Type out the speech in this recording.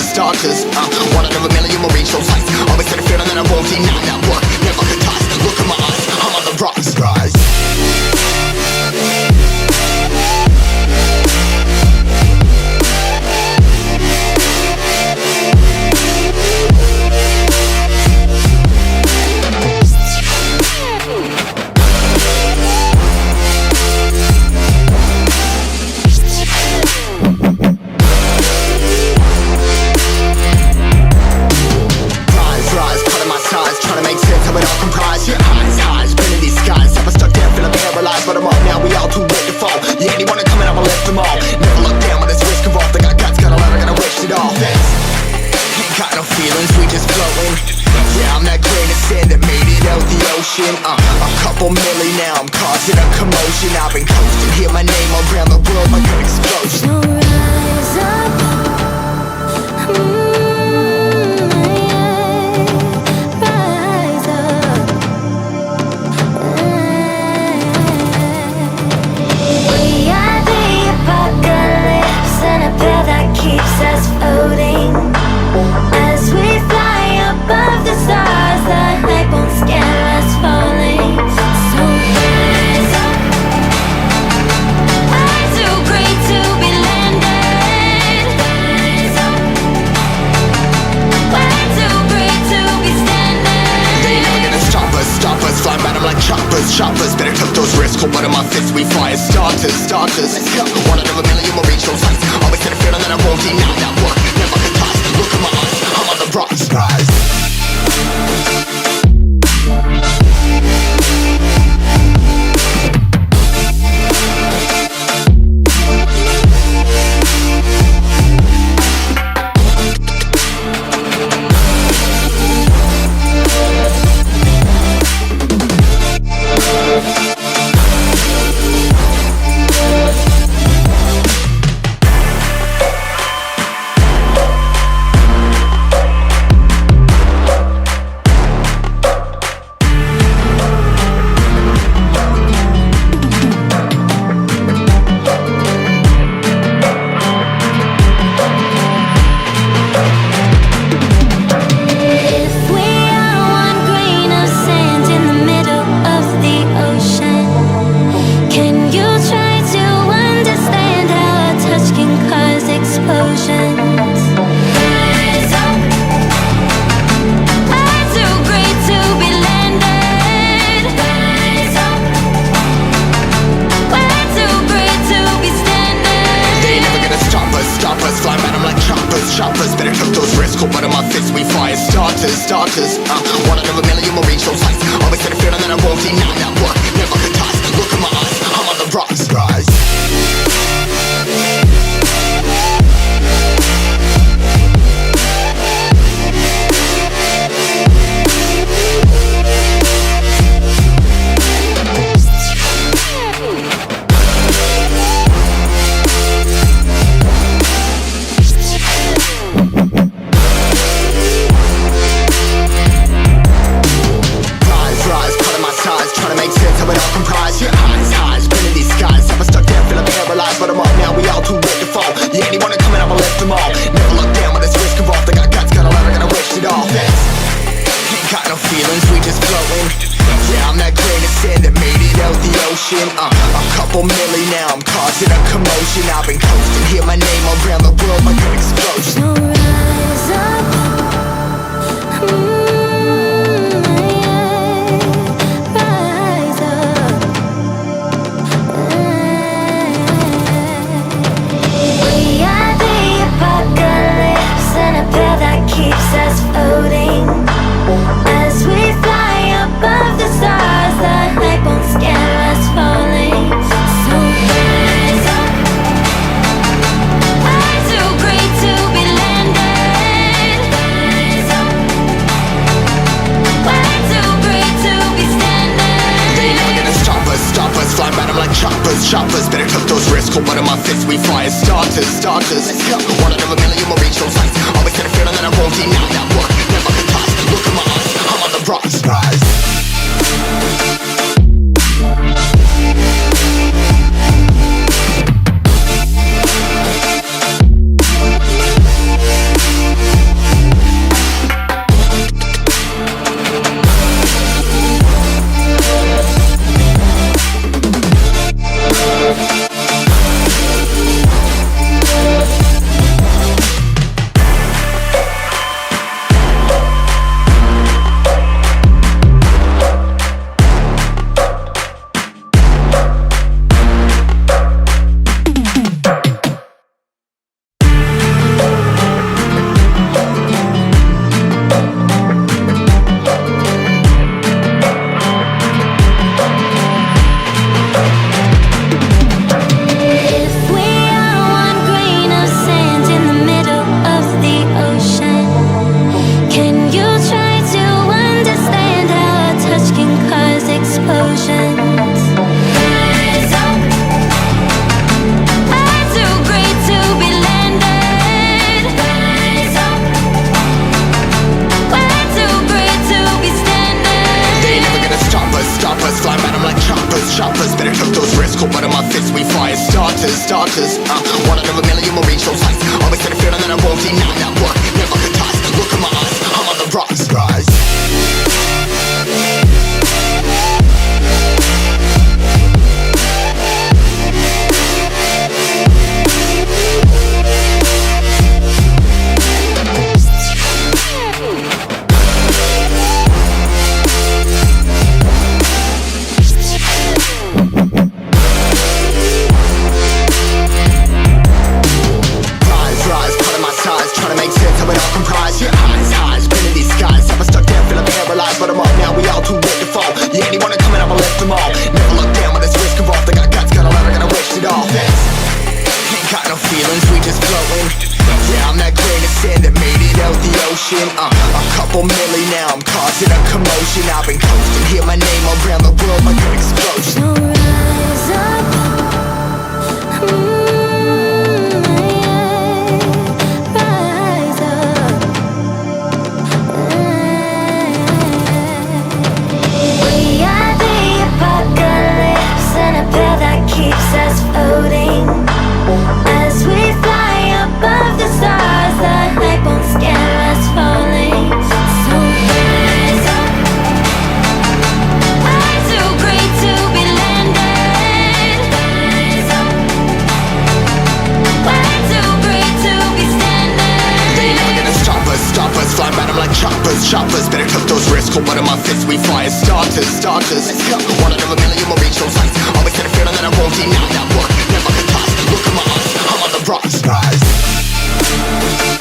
starters. One out of a million will reach those heights. Always had a feeling that I won't deny that work. Never could toss. Look in my eyes, I'm on the rocks. Rise. A couple milli now, I'm causing a commotion. I've been coasting, hear my name around the world like an explosion. So rise up, rise up. We are the apocalypse, and a pill that keeps us floating. As we fly above the stars, the night won't scare us falling. So rise up. I'm too great to be landed. Rise up. We're too great to be standing. They ain't never gonna stop us. Fly by them like choppers. Better tuck those risks, hold one of my fists. We fire starters. Let's go. One out of a million will reach those heights. Always had a feeling that I won't deny that work. Never could toss. Look in my eyes, I'm on the rocks. Rise. Better tuck those risks, hold one of my fists. We fire starters. One out of a million will reach those heights. Always had a feeling that I won't deny that work. Never could toss. Look in my eyes, I'm on the rocks. Rise. A couple milli now, I'm causing a commotion. I've been coasting, hear my name around the world like an explosion. So rise up, rise up. We are the apocalypse, and a pill that keeps us floating. As we fly above the stars, the night won't scare us falling. So rise up. I'm too great to be landed. Rise up. We're too great to be standing. They ain't never gonna stop us. Fly by them like choppers. Better tuck those risks, hold one of my fists. We fire starters. Let's go. One out of a million will reach those heights. Always had a feeling that I won't deny that work. Never could toss. Look in my eyes, I'm on the rocks. Rise. fire starters. One out of a million will reach those heights. Always had a feeling that I won't deny that work. Never could toss. Look in my eyes, I'm on the rocks. Rise. But I'm up now, we all too late to fall. Yeah, anyone coming up, I'll lift them all. Never look down when there's risk involved. I got guts, got a lot, I gotta wish it all. Ain't got no feelings, we just floating. Yeah, I'm that grain of sand that made it out the ocean. A couple milli now, I'm causing a commotion. I've been coasting, hear my name around the world like an explosion. So rise up. Rise up. We are the apocalypse, an appeal that keeps us floating. As we fly above the stars, the hype won't scare us falling. So rise up. I'm too great to be landed. Rise up. We're too great to be standing. They ain't never gonna stop us. Flying by them like choppers. Better tuck those wrists, cold blood in my fists. We fire starters. Let's go. One out of a million will reach those heights. Always had a feeling that I won't deny that work. Never could toss. Look in my eyes, I'm on the rocks. Rise.